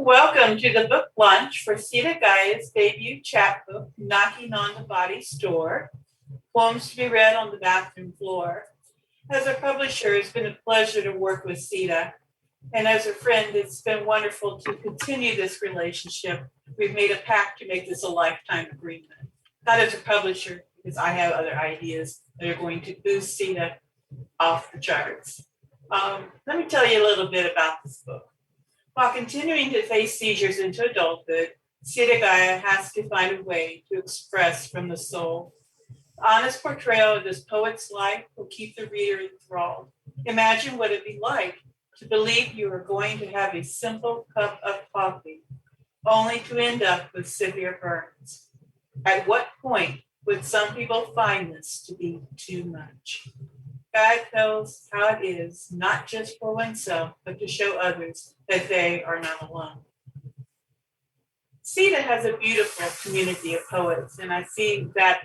Welcome to the book launch for SitaGaia's debut chapbook, Knocking on the Body's Door, poems to be read on the bathroom floor. As a publisher, it's been a pleasure to work with Sita. And as a friend, it's been wonderful to continue this relationship. We've made a pact to make this a lifetime agreement. Not as a publisher, because I have other ideas that are going to boost Sita off the charts. Let me tell you a little bit about this book. While continuing to face seizures into adulthood, SitaGaia has to find a way to express from the soul. The honest portrayal of this poet's life will keep the reader enthralled. Imagine what it'd be like to believe you are going to have a simple cup of coffee, only to end up with severe burns. At what point would some people find this to be too much? God knows how it is, not just for oneself, but to show others that they are not alone. Sita has a beautiful community of poets, and I see that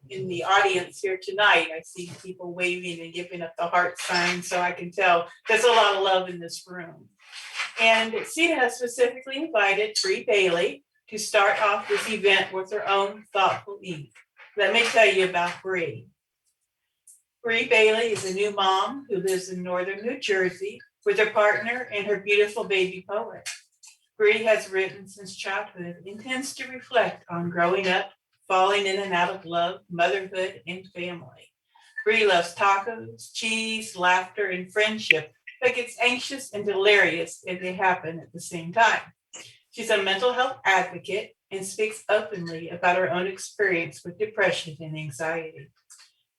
in the audience here tonight. I see people waving and giving up the heart sign, so I can tell there's a lot of love in this room. And Sita has specifically invited Bree Bailey to start off this event with her own thoughtful ink. Let me tell you about Bree. Bree Bailey is a new mom who lives in northern New Jersey with her partner and her beautiful baby poet. Bree has written since childhood and tends to reflect on growing up, falling in and out of love, motherhood, and family. Bree loves tacos, cheese, laughter, and friendship, but gets anxious and delirious if they happen at the same time. She's a mental health advocate and speaks openly about her own experience with depression and anxiety.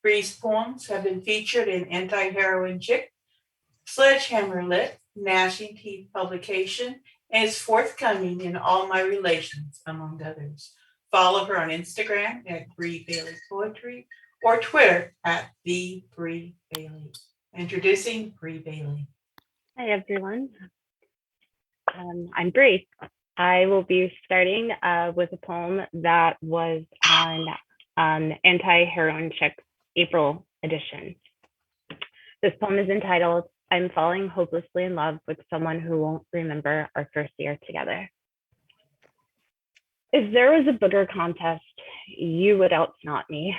Bree's poems have been featured in Anti-Heroin Chick, Sledgehammer Lit, Gnashing Teeth publication, and is forthcoming in All My Relations, among others. Follow her on Instagram at Bree Bailey Poetry or Twitter at the Bree Bailey. Introducing Bree Bailey. Hi, everyone. I'm Bree. I will be starting with a poem that was on Anti-Heroin Chick April edition. This poem is entitled, I'm Falling Hopelessly in Love with Someone Who Won't Remember Our First Year Together. If there was a booger contest, you would outsnot me.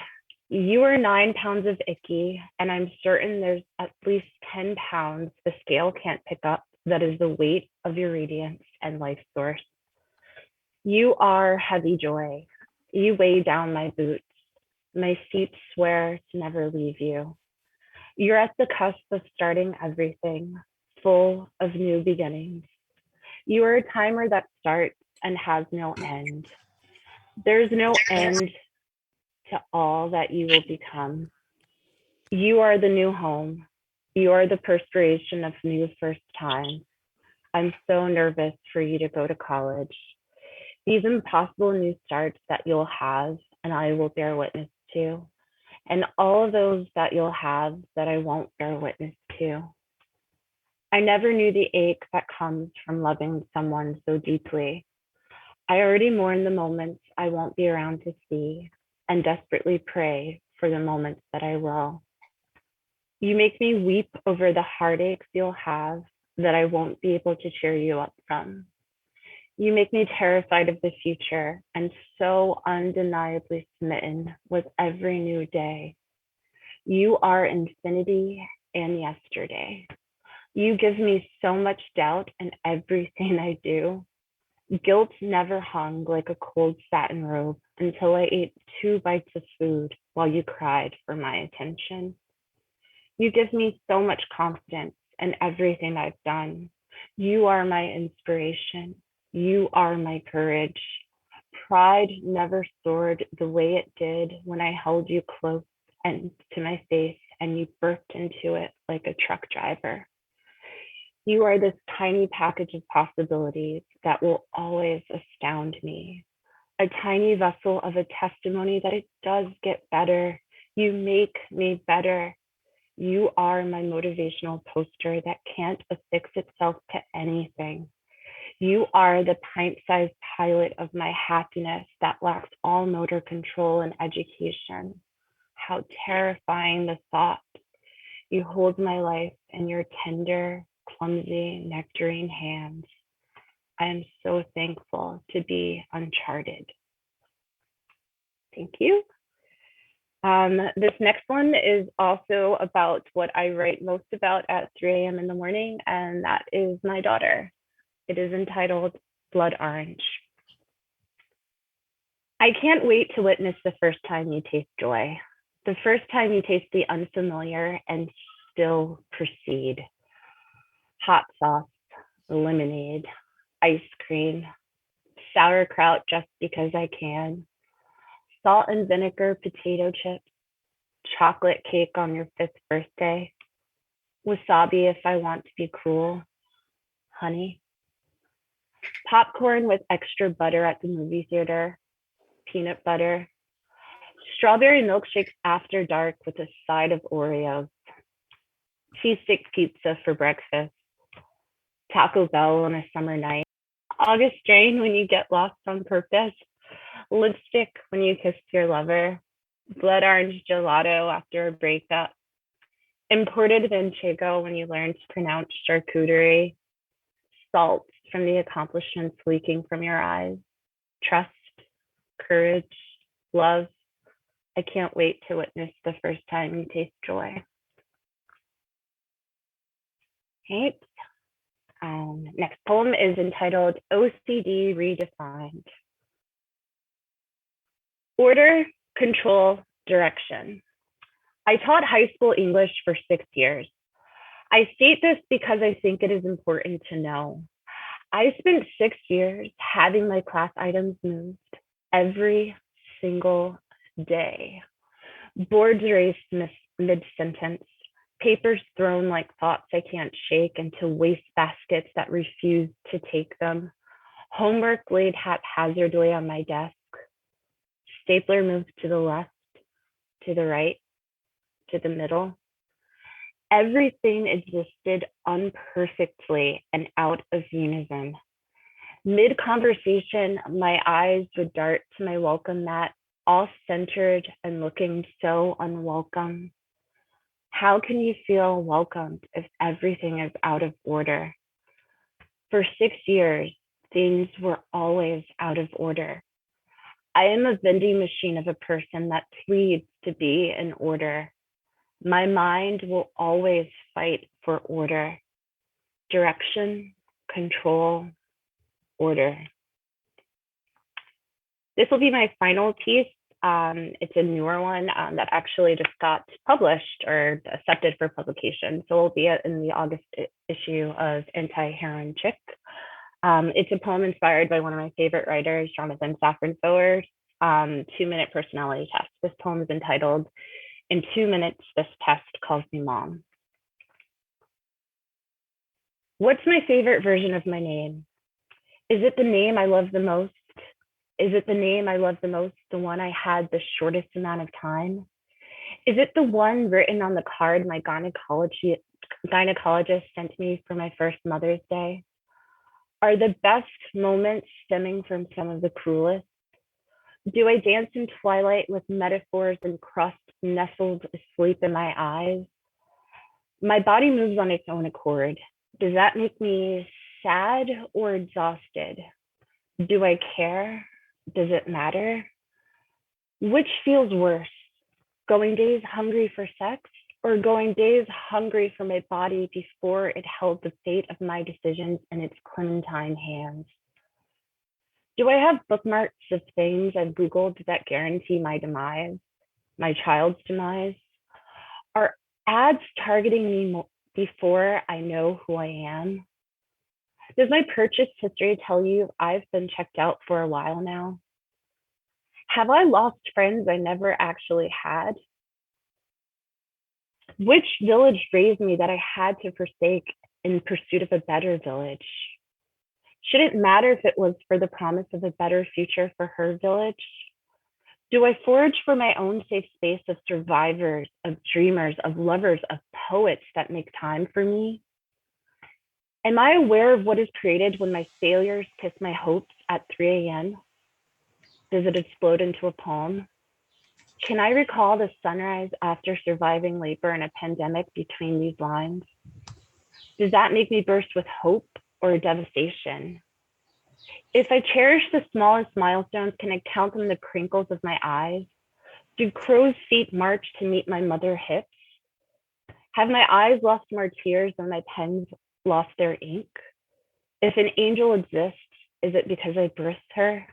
You are 9 pounds of icky, and I'm certain there's at least 10 pounds the scale can't pick up that is the weight of your radiance and life source. You are heavy joy. You weigh down my boots. My feet swear to never leave you. You're at the cusp of starting everything, full of new beginnings. You are a timer that starts and has no end. There's no end to all that you will become. You are the new home. You are the perspiration of new first time. I'm so nervous for you to go to college. These impossible new starts that you'll have and I will bear witness to, and all of those that you'll have that I won't bear witness to. I never knew the ache that comes from loving someone so deeply. I already mourn the moments I won't be around to see and desperately pray for the moments that I will. You make me weep over the heartaches you'll have that I won't be able to cheer you up from. You make me terrified of the future and so undeniably smitten with every new day. You are infinity and yesterday. You give me so much doubt in everything I do. Guilt never hung like a cold satin robe until I ate 2 bites of food while you cried for my attention. You give me so much confidence in everything I've done. You are my inspiration. You are my courage. Pride never soared the way it did when I held you close and to my face and you burst into it like a truck driver. You are this tiny package of possibilities that will always astound me. A tiny vessel of a testimony that it does get better. You make me better. You are my motivational poster that can't affix itself to anything. You are the pint-sized pilot of my happiness that lacks all motor control and education. How terrifying the thought. You hold my life in your tender, clumsy, nectarine hands. I am so thankful to be uncharted. Thank you. This next one is also about what I write most about at 3 a.m. in the morning, and that is my daughter. It is entitled Blood Orange. I can't wait to witness the first time you taste joy, the first time you taste the unfamiliar and still proceed. Hot sauce, lemonade, ice cream, sauerkraut just because I can, salt and vinegar potato chips, chocolate cake on your 5th birthday, wasabi if I want to be cruel, honey, popcorn with extra butter at the movie theater, peanut butter, strawberry milkshakes after dark with a side of Oreos, cheesesteak pizza for breakfast, Taco Bell on a summer night, August rain when you get lost on purpose, lipstick when you kissed your lover, blood orange gelato after a breakup, imported manchego when you learned to pronounce charcuterie, salt from the accomplishments leaking from your eyes, trust, courage, love. I can't wait to witness the first time you taste joy. Okay. Next poem is entitled OCD Redefined. Order, control, direction. I taught high school English for 6 years. I state this because I think it is important to know. I spent 6 years having my class items moved every single day. Boards erased mid-sentence, papers thrown like thoughts I can't shake into waste baskets that refuse to take them, homework laid haphazardly on my desk, stapler moved to the left, to the right, to the middle. Everything existed unperfectly and out of unison. Mid-conversation, my eyes would dart to my welcome mat, all centered and looking so unwelcome. How can you feel welcomed if everything is out of order? For 6 years, things were always out of order. I am a vending machine of a person that pleads to be in order. My mind will always fight for order, direction, control, order. This will be my final piece. It's a newer one that actually just got published or accepted for publication. So it'll be in the August issue of Anti-Heroin Chick. It's a poem inspired by one of my favorite writers, Jonathan Safran Foer's 2-minute personality test. This poem is entitled, "In 2 minutes, this test calls me mom." What's my favorite version of my name? Is it the name I love the most? Is it the name I love the most, the one I had the shortest amount of time? Is it the one written on the card my gynecologist sent me for my first Mother's Day? Are the best moments stemming from some of the cruelest? Do I dance in twilight with metaphors and crust nestled asleep in my eyes? My body moves on its own accord. Does that make me sad or exhausted? Do I care? Does it matter? Which feels worse, going days hungry for sex or going days hungry for my body before it held the fate of my decisions in its clementine hands? Do I have bookmarks of things I've Googled that guarantee my demise, my child's demise? Are ads targeting me before I know who I am? Does my purchase history tell you I've been checked out for a while now? Have I lost friends I never actually had? Which village raised me that I had to forsake in pursuit of a better village? Should it matter if it was for the promise of a better future for her village? Do I forage for my own safe space of survivors, of dreamers, of lovers, of poets that make time for me? Am I aware of what is created when my failures kiss my hopes at 3 a.m.? Does it explode into a poem? Can I recall the sunrise after surviving labor in a pandemic between these lines? Does that make me burst with hope or devastation? If I cherish the smallest milestones, can I count them the crinkles of my eyes? Do crow's feet march to meet my mother hips? Have my eyes lost more tears than my pens lost their ink? If an angel exists, is it because I birthed her?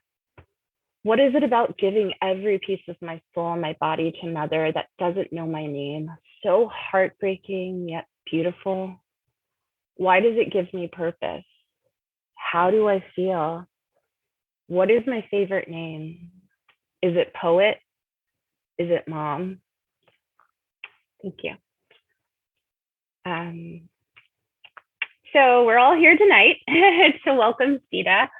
What is it about giving every piece of my soul and my body to another that doesn't know my name? So heartbreaking yet beautiful. Why does it give me purpose? How do I feel? What is my favorite name? Is it poet? Is it mom? Thank you. So we're all here tonight to welcome Sita.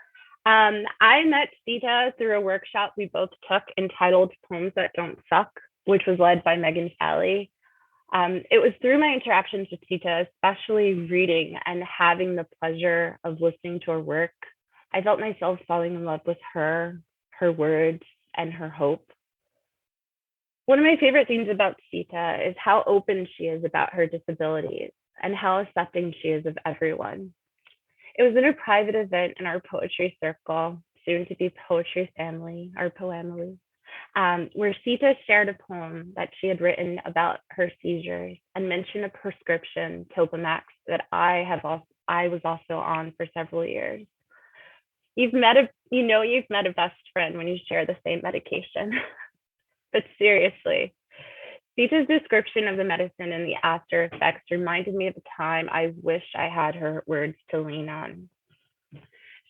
I met Sita through a workshop we both took entitled Poems That Don't Suck, which was led by Megan Falley. It was through my interactions with Sita, especially reading and having the pleasure of listening to her work, I felt myself falling in love with her words, and her hope. One of my favorite things about Sita is how open she is about her disabilities and how accepting she is of everyone. It was in a private event in our poetry circle, soon to be poetry family, our poemily, where Sita shared a poem that she had written about her seizures and mentioned a prescription, Topamax, that I was also on for several years. You've met a best friend when you share the same medication. But seriously, Sita's description of the medicine and the after effects reminded me of a time I wish I had her words to lean on.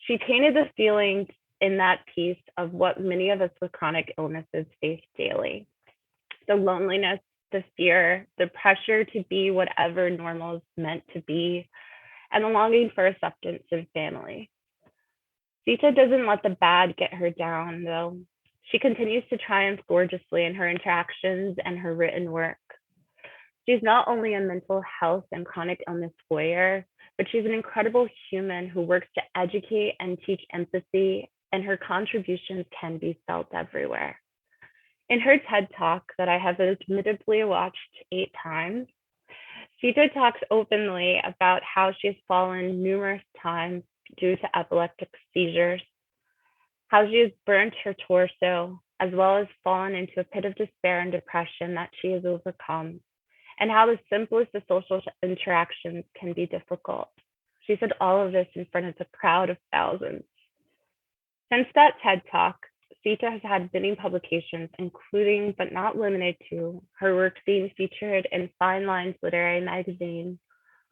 She painted the feelings in that piece of what many of us with chronic illnesses face daily. The loneliness, the fear, the pressure to be whatever normal is meant to be, and the longing for acceptance and family. Sita doesn't let the bad get her down, though. She continues to triumph gorgeously in her interactions and her written work. She's not only a mental health and chronic illness warrior, but she's an incredible human who works to educate and teach empathy, and her contributions can be felt everywhere. In her TED Talk that I have admittedly watched 8 times, Sita talks openly about how she's fallen numerous times due to epileptic seizures, how she has burnt her torso, as well as fallen into a pit of despair and depression that she has overcome, and how the simplest of social interactions can be difficult. She said all of this in front of a crowd of thousands. Since that TED Talk, Sita has had many publications, including but not limited to her work being featured in Fine Lines Literary Magazine,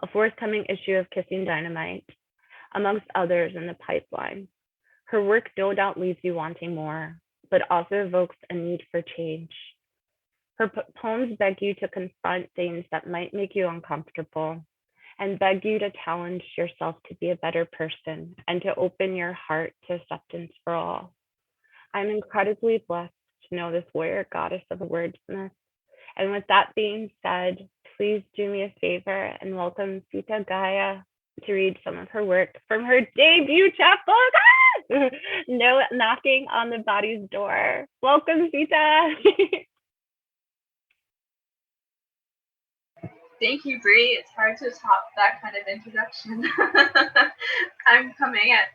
a forthcoming issue of Kissing Dynamite, amongst others in the pipeline. Her work no doubt leaves you wanting more, but also evokes a need for change. Her poems beg you to confront things that might make you uncomfortable and beg you to challenge yourself to be a better person and to open your heart to acceptance for all. I'm incredibly blessed to know this warrior goddess of wordsmith. And with that being said, please do me a favor and welcome SitaGaia to read some of her work from her debut chapbook. No knocking on the body's door. Welcome, Sita. Thank you, Bree. It's hard to top that kind of introduction. I'm coming at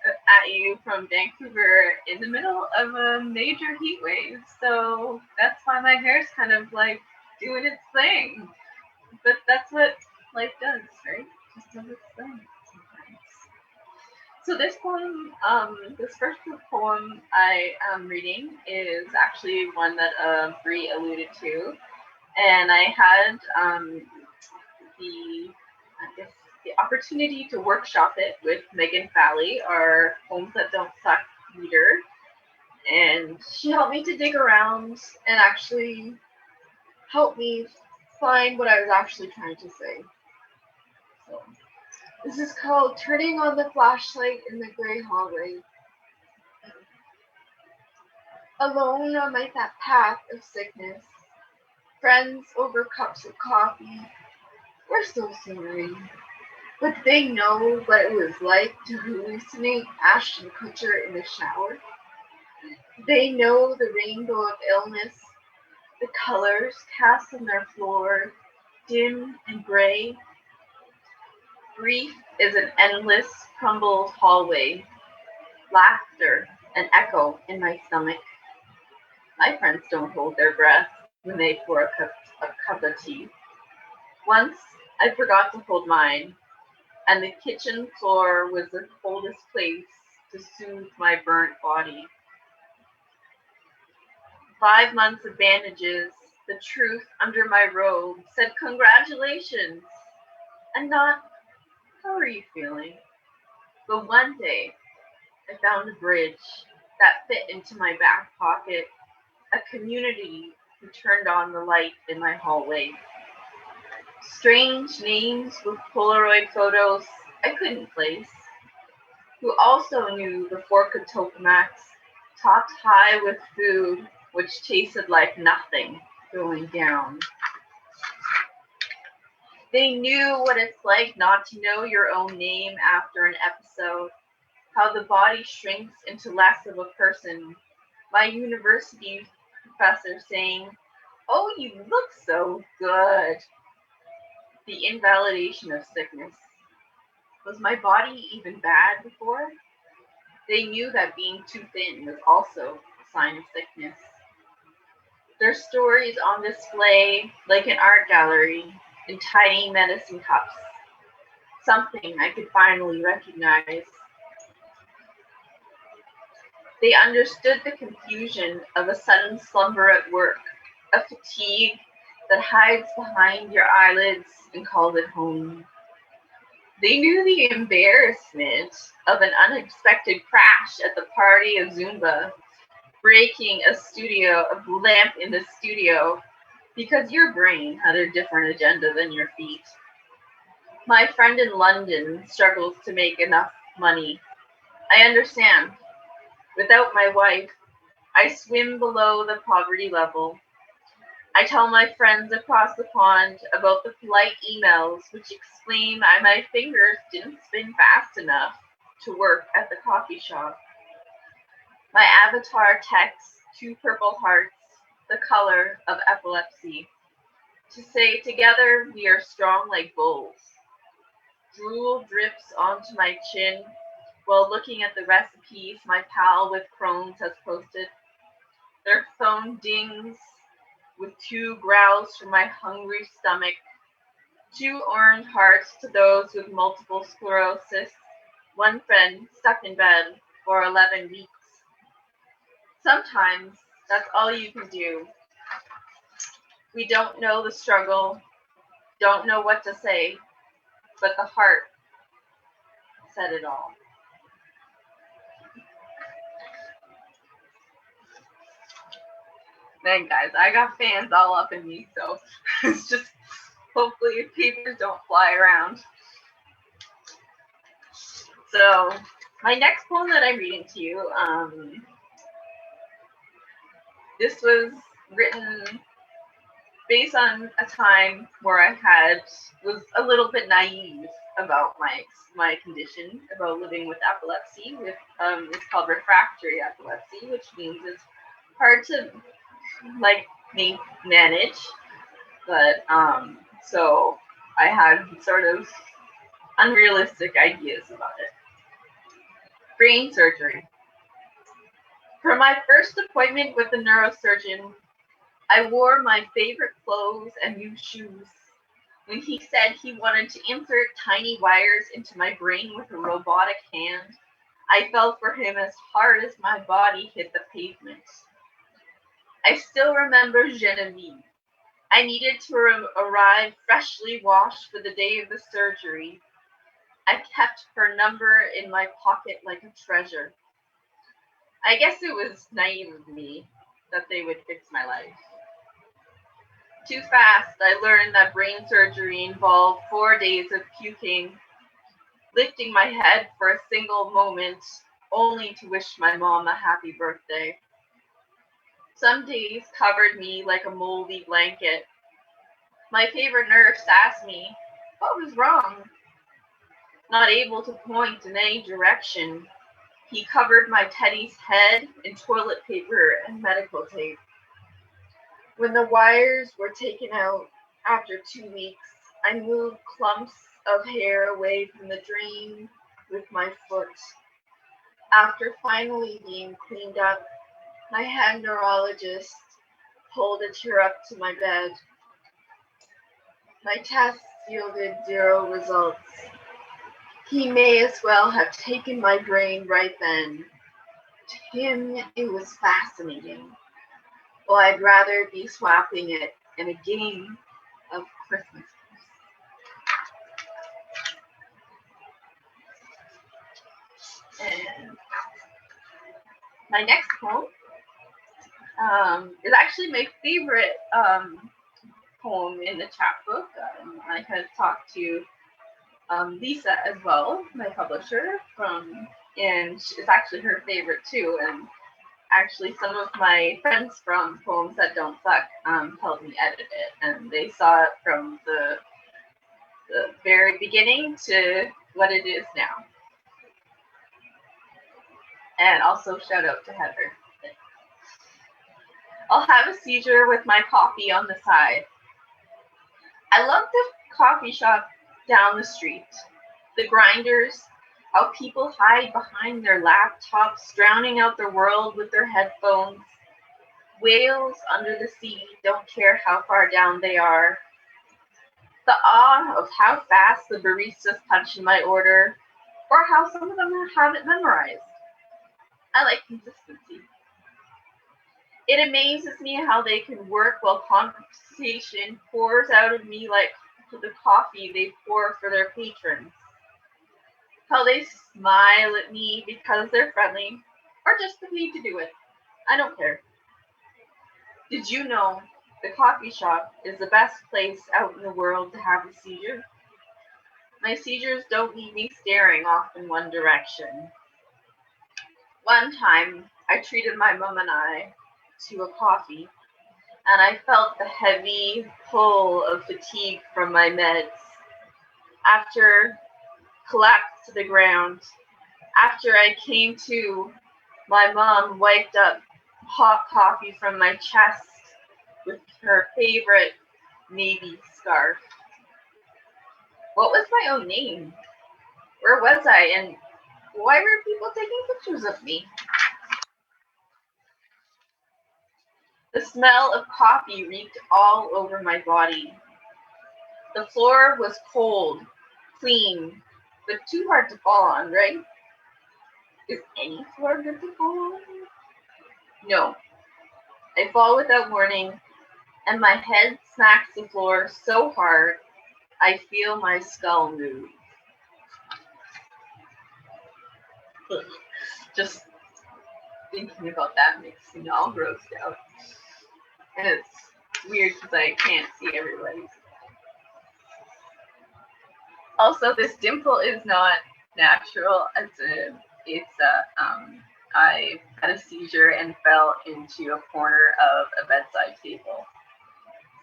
you from Vancouver in the middle of a major heat wave, so that's why my hair's kind of like doing its thing. But that's what life does, right? Just does its thing sometimes. So this poem, this first poem I am reading is actually one that Bree alluded to, and I had the opportunity to workshop it with Megan Falley, our Poems That Don't Suck reader, and she helped me to dig around and actually help me find what I was actually trying to say. So this is called Turning on the Flashlight in the Gray Hallway. Alone on my path of sickness, friends over cups of coffee, we're so sorry. But they know what it was like to hallucinate Ashton Kutcher in the shower. They know the rainbow of illness, the colors cast on their floor, dim and gray. Grief is an endless, crumbled hallway. laughter, and echo in my stomach. My friends don't hold their breath when they pour a cup of tea. Once I forgot to hold mine, and the kitchen floor was the coldest place to soothe my burnt body. 5 months of bandages, the truth under my robe said congratulations, and not how are you feeling? But one day I found a bridge that fit into my back pocket, a community who turned on the light in my hallway. Strange names with Polaroid photos I couldn't place, who also knew the fork of Tokamax, topped high with food which tasted like nothing going down. They knew what it's like not to know your own name after an episode, how the body shrinks into less of a person. My university professor saying, "Oh, you look so good." The invalidation of sickness. Was my body even bad before? They knew that being too thin was also a sign of sickness. Their stories on display like an art gallery in tiny medicine cups. Something I could finally recognize. They understood the confusion of a sudden slumber at work, a fatigue that hides behind your eyelids and calls it home. They knew the embarrassment of an unexpected crash at the party of Zumba, breaking a lamp in the studio because your brain had a different agenda than your feet. My friend in London struggles to make enough money. I understand. Without my wife, I swim below the poverty level. I tell my friends across the pond about the polite emails which explain my fingers didn't spin fast enough to work at the coffee shop. My avatar texts 2 purple hearts, the color of epilepsy, to say together we are strong like bulls. Drool drips onto my chin while looking at the recipes my pal with Crohn's has posted. Their phone dings with 2 growls from my hungry stomach, 2 orange hearts to those with multiple sclerosis, one friend stuck in bed for 11 weeks. Sometimes that's all you can do. We don't know the struggle, don't know what to say, but the heart said it all. Man, guys, I got fans all up in me, so it's just hopefully papers don't fly around. So, my next poem that I'm reading to you, this was written based on a time where I was a little bit naive about my condition, about living with epilepsy. It's called refractory epilepsy, which means it's hard to manage. But so I had sort of unrealistic ideas about it. Brain surgery. For my first appointment with the neurosurgeon, I wore my favorite clothes and new shoes. When he said he wanted to insert tiny wires into my brain with a robotic hand, I fell for him as hard as my body hit the pavement. I still remember Genevieve. I needed to arrive freshly washed for the day of the surgery. I kept her number in my pocket like a treasure. I guess it was naive of me that they would fix my life. Too fast, I learned that brain surgery involved 4 days of puking, lifting my head for a single moment, only to wish my mom a happy birthday. Some days covered me like a moldy blanket. My favorite nurse asked me, what was wrong? Not able to point in any direction, he covered my teddy's head in toilet paper and medical tape. When the wires were taken out after 2 weeks, I moved clumps of hair away from the drain with my foot. After finally being cleaned up, my head neurologist pulled a chair up to my bed. My tests yielded 0 results. He may as well have taken my brain right then. To him, it was fascinating. Well, I'd rather be swapping it in a game of Christmas. And my next poem is actually my favorite poem in the chapbook. I had talked to Lisa as well, my publisher, and it's actually her favorite too. And actually, some of my friends from Poems That Don't Suck helped me edit it, and they saw it from the very beginning to what it is now. And also shout out to Heather. I'll have a seizure with my coffee on the side. I love the coffee shop down the street. The grinders, how people hide behind their laptops, drowning out the world with their headphones. Whales under the sea don't care how far down they are. The awe of how fast the baristas punch in my order, or how some of them have it memorized. I like consistency. It amazes me how they can work while conversation pours out of me like the coffee they pour for their patrons. How they smile at me because they're friendly, or just paid to do it. I don't care. Did you know the coffee shop is the best place out in the world to have a seizure? My seizures don't leave me staring off in one direction. One time, I treated my mom and I to a coffee, and I felt the heavy pull of fatigue from my meds. After collapsed to the ground, after I came to, my mom wiped up hot coffee from my chest with her favorite navy scarf. What was my own name? Where was I, and why were people taking pictures of me? The smell of coffee reeked all over my body. The floor was cold, clean, but too hard to fall on, right? Is any floor good to fall on? No. I fall without warning, and my head smacks the floor so hard, I feel my skull move. Ugh. Just thinking about that makes me all grossed out. And it's weird because I can't see everybody. Also, this dimple is not natural. I had a seizure and fell into a corner of a bedside table.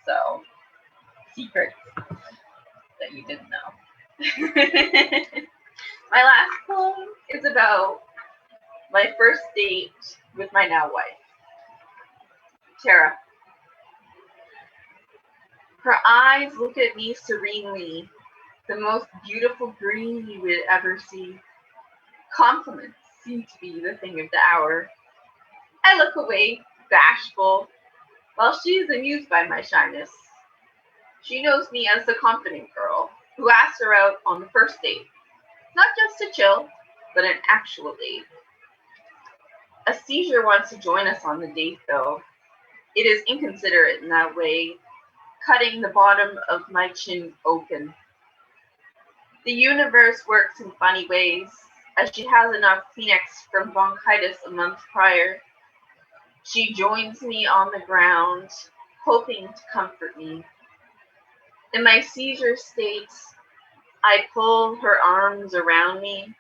So, secrets that you didn't know. My last poem is about my first date with my now wife, Tara. Her eyes look at me serenely, the most beautiful green you would ever see. Compliments seem to be the thing of the hour. I look away, bashful, while she is amused by my shyness. She knows me as the confident girl who asks her out on the first date, not just to chill, but an actual date. A seizure wants to join us on the date, though. It is inconsiderate in that way, cutting the bottom of my chin open. The universe works in funny ways, as she has enough Kleenex from bronchitis a month prior. She joins me on the ground, hoping to comfort me. In my seizure state, I pull her arms around me,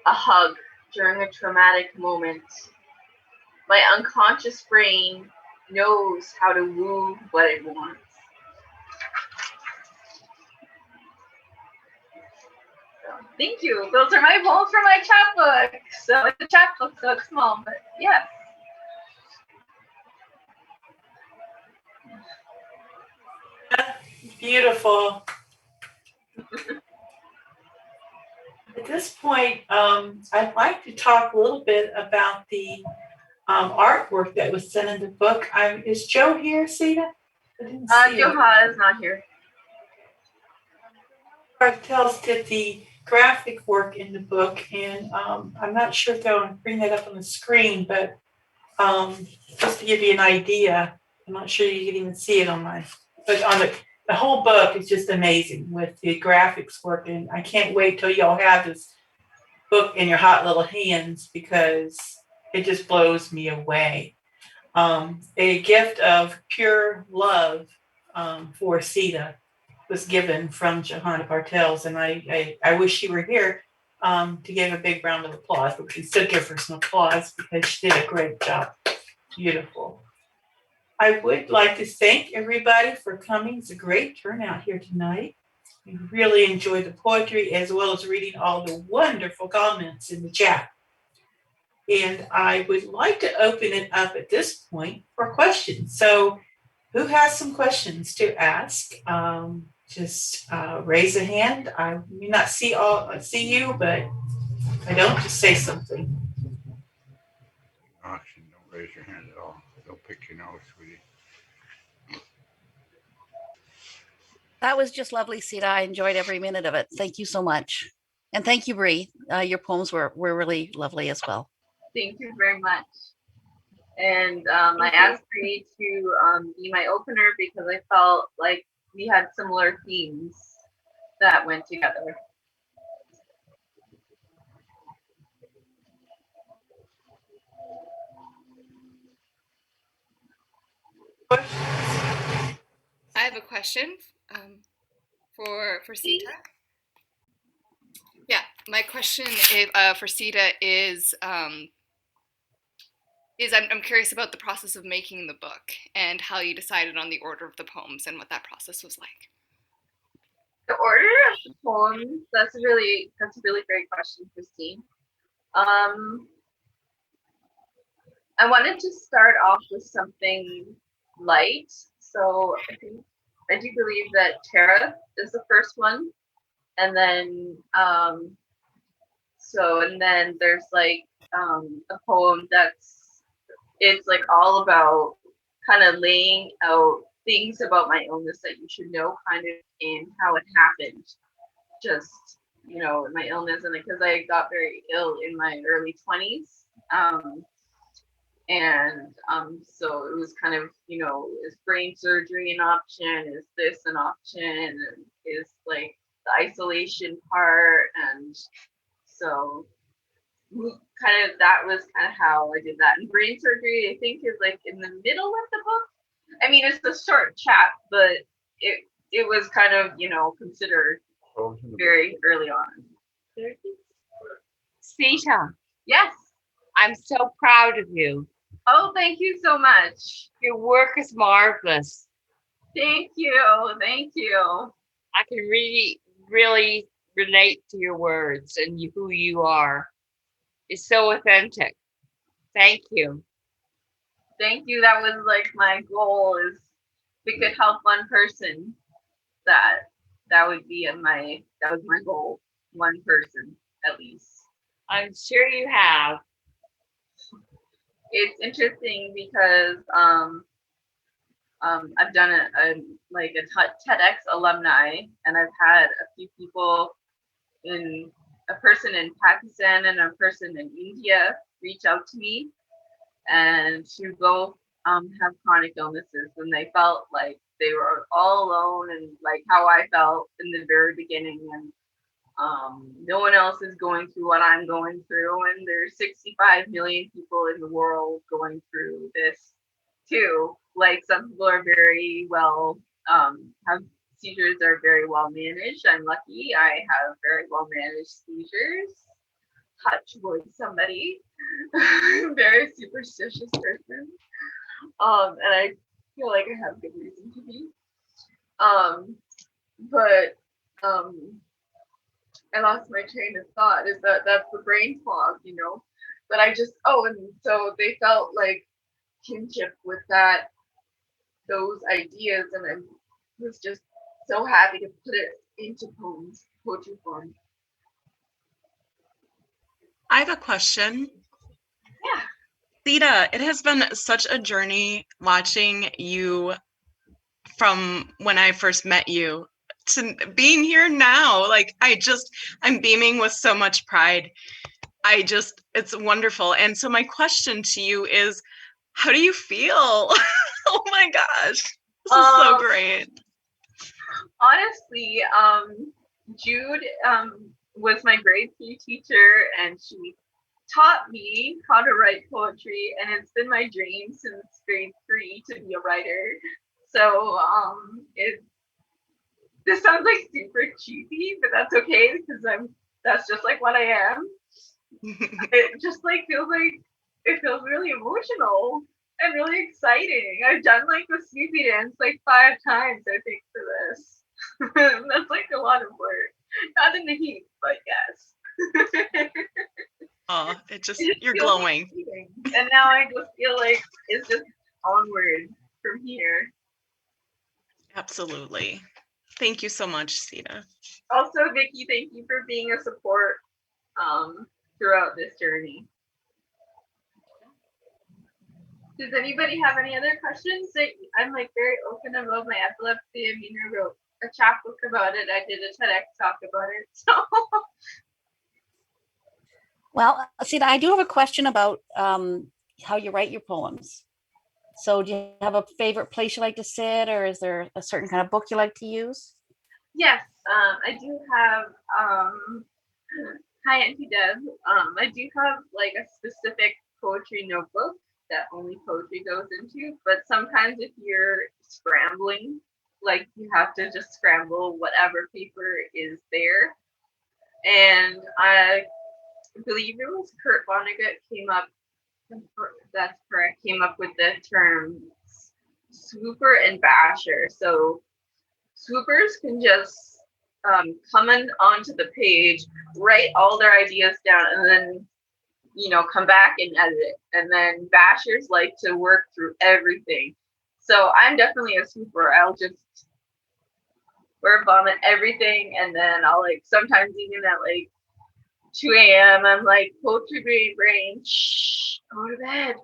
a hug during a traumatic moment. My unconscious brain knows how to woo what it wants. Thank you. Those are my poems for my chapbook. So the chapbook's so small, but yeah. Beautiful. At this point, I'd like to talk a little bit about the artwork that was sent in the book. Is Joe here, Sita? I didn't see him. Joha is not here. Tells did the graphic work in the book, and I'm not sure if they'll bring that up on the screen, but just to give you an idea, I'm not sure you can even see it on but on the whole book is just amazing with the graphics work, and I can't wait till y'all have this book in your hot little hands because it just blows me away. A gift of pure love for Sita was given from Johanna Bartels, and I wish she were here to give a big round of applause, but we can still give her some applause because she did a great job. Beautiful. I would like to thank everybody for coming. It's a great turnout here tonight. We really enjoyed the poetry as well as reading all the wonderful comments in the chat. And I would like to open it up at this point for questions. So who has some questions to ask? Just raise a hand. I may not see you, but if I don't, just say something. Actually, don't raise your hand at all. They'll pick your nose, sweetie. That was just lovely, Sita. I enjoyed every minute of it. Thank you so much. And thank you, Bree. Your poems were really lovely as well. Thank you very much. And I asked Bree to be my opener because I felt like we had similar themes that went together. I have a question for Sita. Yeah, my question for Sita is I'm curious about the process of making the book and how you decided on the order of the poems and what that process was like. The order of the poems, that's a really great question, Christine. I wanted to start off with something light. So I do believe that Tara is the first one. And then there's like a poem it's like all about kind of laying out things about my illness that you should know kind of in how it happened. Just, my illness, and because I got very ill in my early 20s. So it was kind of, is brain surgery an option? Is this an option? And is like the isolation part. And so that was kind of how I did that. And brain surgery, I think, is like in the middle of the book. I mean, it's a short chap, but it was kind of, considered very early on. Sita, Yes. I'm so proud of you. Oh, thank you so much. Your work is marvelous. Thank you. Thank you. I can really relate to your words and who you are. It's so authentic. Thank you. Thank you. That was like my goal, is if we could help one person, that was my goal. One person at least. I'm sure you have. It's interesting because I've done a TEDx alumni, and I've had a few people, a person in Pakistan and a person in India, reach out to me, and who both have chronic illnesses, and they felt like they were all alone, and like how I felt in the very beginning, and no one else is going through what I'm going through, and there's 65 million people in the world going through this too. Like, some people are very well, have seizures are very well managed. I'm lucky. I have very well managed seizures. Touch wood, somebody. Very superstitious person. And I feel like I have good reason to be. I lost my train of thought. That's the brain fog, But and so they felt like kinship with those ideas, and I was just so happy to put it into poetry form. I have a question. Yeah. Sita, it has been such a journey watching you from when I first met you to being here now. Like, I'm beaming with so much pride. It's wonderful. And so my question to you is, how do you feel? Oh my gosh, this is so great. Honestly, Jude was my grade 3 teacher, and she taught me how to write poetry, and it's been my dream since grade 3 to be a writer. So this sounds like super cheesy, but that's okay because that's just like what I am. It just like it feels really emotional and really exciting. I've done like the Snoopy dance like 5 times, I think, for this. That's like a lot of work. Not in the heat, but yes. Oh, It you're feels glowing. amazing. And now I just feel like it's just onward from here. Absolutely. Thank you so much, Sita. Also, Vicky, thank you for being a support throughout this journey. Does anybody have any other questions? I'm like very open about my epilepsy. I mean, I wrote a chapbook about it. I did a TEDx talk about it. So Well, Sita, I do have a question about how you write your poems. So do you have a favorite place you like to sit, or is there a certain kind of book you like to use? yes, I do have hi Auntie Deb. I do have like a specific poetry notebook that only poetry goes into, but sometimes if you're scrambling, like you have to just scramble whatever paper is there. And I believe it was Kurt Vonnegut came up with the term swooper and basher. So swoopers can just come in onto the page, write all their ideas down, and then come back and edit it. And then bashers like to work through everything. So I'm definitely a swooper. I'll just word vomit everything, and then I'll like sometimes even at like 2 a.m. I'm like, poetry brain, shh, go to bed.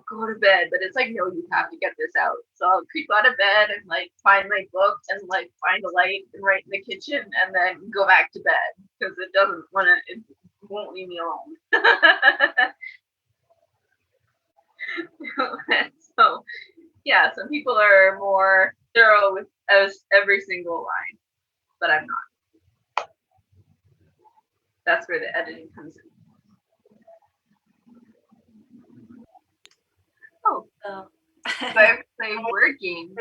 But it's like, no, you have to get this out. So I'll creep out of bed and like find my book and like find a light and write in the kitchen and then go back to bed because it won't leave me alone. So yeah, some people are more thorough with every single line, but I'm not. That's where the editing comes in. Oh, I play word games.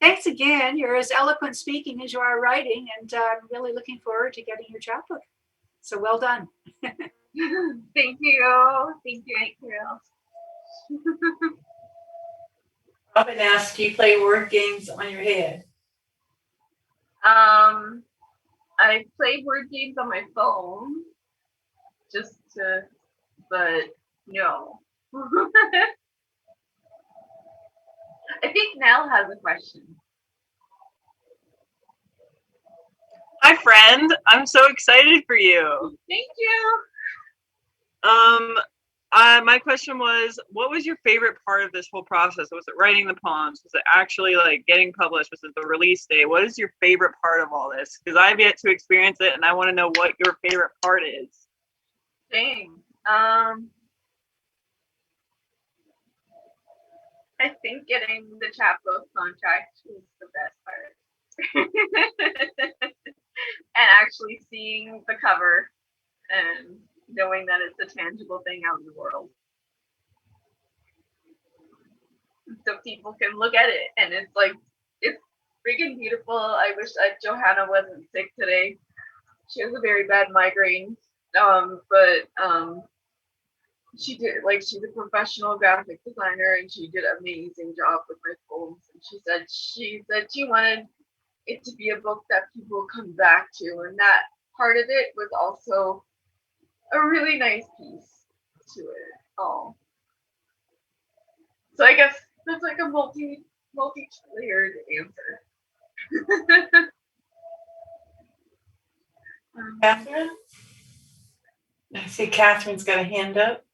Thanks again. You're as eloquent speaking as you are writing, and I'm really looking forward to getting your chapbook. So well done. Thank you. Thank you, Aunt Carol. Robin asked, do you play word games on your head? I play word games on my phone, but no. I think Nell has a question. Hi, friend. I'm so excited for you. Thank you. My question was, what was your favorite part of this whole process? Was it writing the poems? Was it actually like getting published? Was it the release day? What is your favorite part of all this? Because I've yet to experience it, and I want to know what your favorite part is. Dang. I think getting the chapbook contract was the best part. And actually seeing the cover and knowing that it's a tangible thing out in the world. So people can look at it and it's freaking beautiful. I wish that Johanna wasn't sick today. She has a very bad migraine. But she's a professional graphic designer and she did an amazing job with my poems. And she said she wanted it to be a book that people come back to, and that part of it was also a really nice piece to it. Oh, so I guess that's like a multi-layered answer. Catherine? I see Catherine's got a hand up.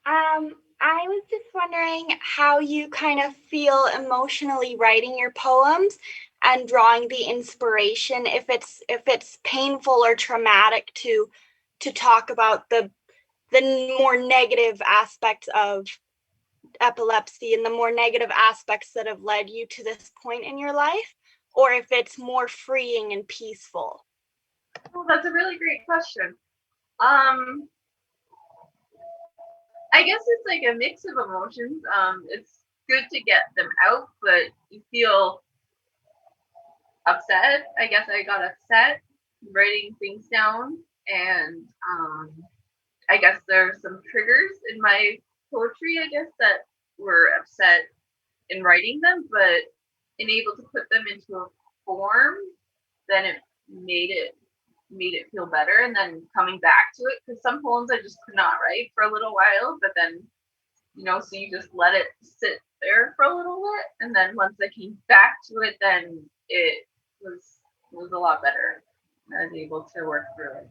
I was just wondering how you kind of feel emotionally writing your poems and drawing the inspiration, if it's painful or traumatic to talk about the more negative aspects of epilepsy and the more negative aspects that have led you to this point in your life, or if it's more freeing and peaceful. Oh, that's a really great question. I guess it's like a mix of emotions. It's good to get them out, but you feel upset. I guess I got upset writing things down, and I guess there are some triggers in my poetry, I guess, that were upset in writing them, but in able to put them into a form, then it made it feel better. And then coming back to it, because some poems I just could not write for a little while, but then, so you just let it sit there for a little bit, and then once I came back to it, then it was a lot better. I was able to work through it,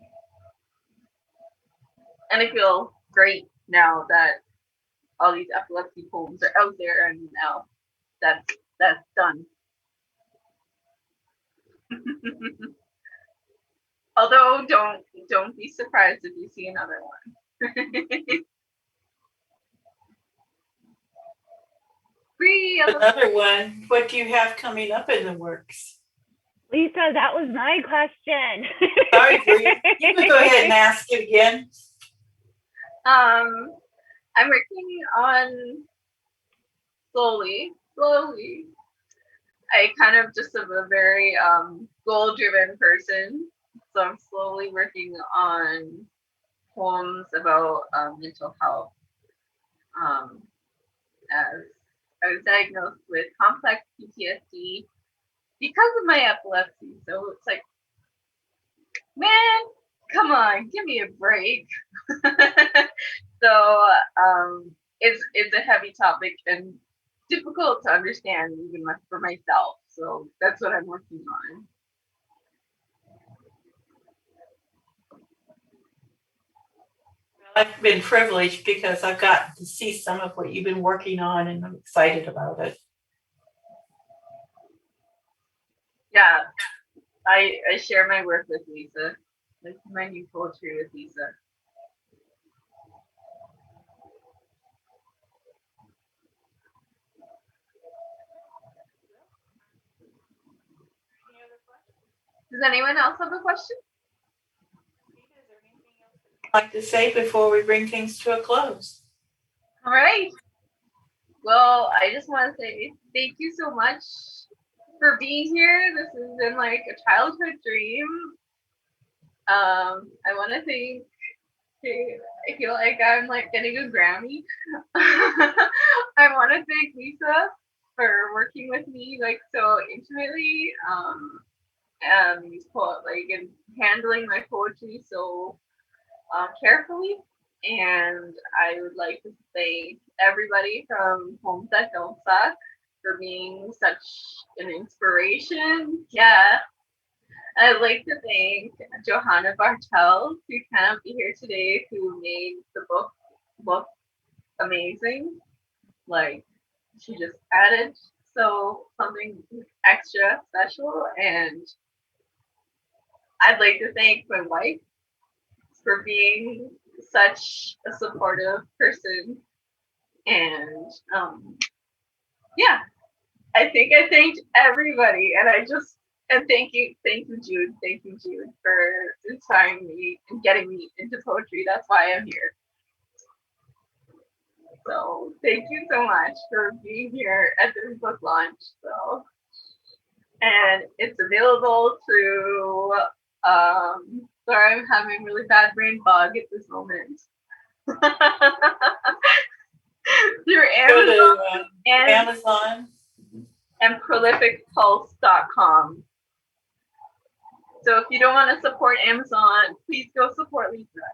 and I feel great now that all these epilepsy poems are out there, and now that's done. Although don't be surprised if you see another one. Another one. What do you have coming up in the works? Lisa, that was my question. Sorry, Bree. You can go ahead and ask it again. I'm working on slowly. I kind of just am a very goal-driven person, so I'm slowly working on poems about mental health. As I was diagnosed with complex PTSD because of my epilepsy, so it's like, man, come on, give me a break. So it's a heavy topic and difficult to understand even for myself. So that's what I'm working on. I've been privileged because I've gotten to see some of what you've been working on, and I'm excited about it. Yeah, I share my work with Lisa, like my new poetry with Lisa. Does anyone else have a question? Like to say before we bring things to a close? All right. Well, I just want to say thank you so much for being here. This has been like a childhood dream. I want to thank. I feel like I'm like getting a Grammy. I want to thank Lisa for working with me like so intimately, and handling my poetry so carefully. And I would like to thank everybody from Homes That Don't Suck for being such an inspiration. Yeah. I'd like to thank Johanna Bartels, who cannot be here today, who made the book amazing. Like, she just added something extra special. And I'd like to thank my wife for being such a supportive person. And yeah, I think I thanked everybody, and thank you, Jude. Thank you, Jude, for inspiring me and getting me into poetry. That's why I'm here. So thank you so much for being here at this book launch. So, and it's available through. Sorry, I'm having really bad brain fog at this moment. Through Amazon and prolificpulse.com. So if you don't want to support Amazon, please go support Lisa.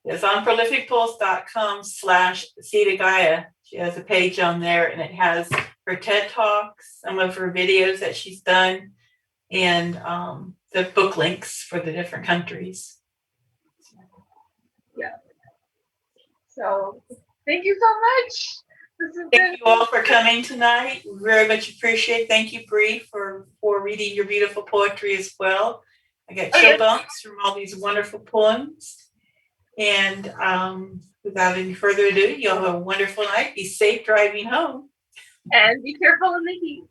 It's on prolificpulse.com/SitaGaia. She has a page on there, and it has her TED Talks, some of her videos that she's done, and the book links for the different countries. Yeah. So thank you so much. This has been Thank you all for coming tonight. We very much appreciate. Thank you, Bree, for reading your beautiful poetry as well. I got chill bumps from all these wonderful poems. And without any further ado, you'll have a wonderful night. Be safe driving home. And be careful in the heat.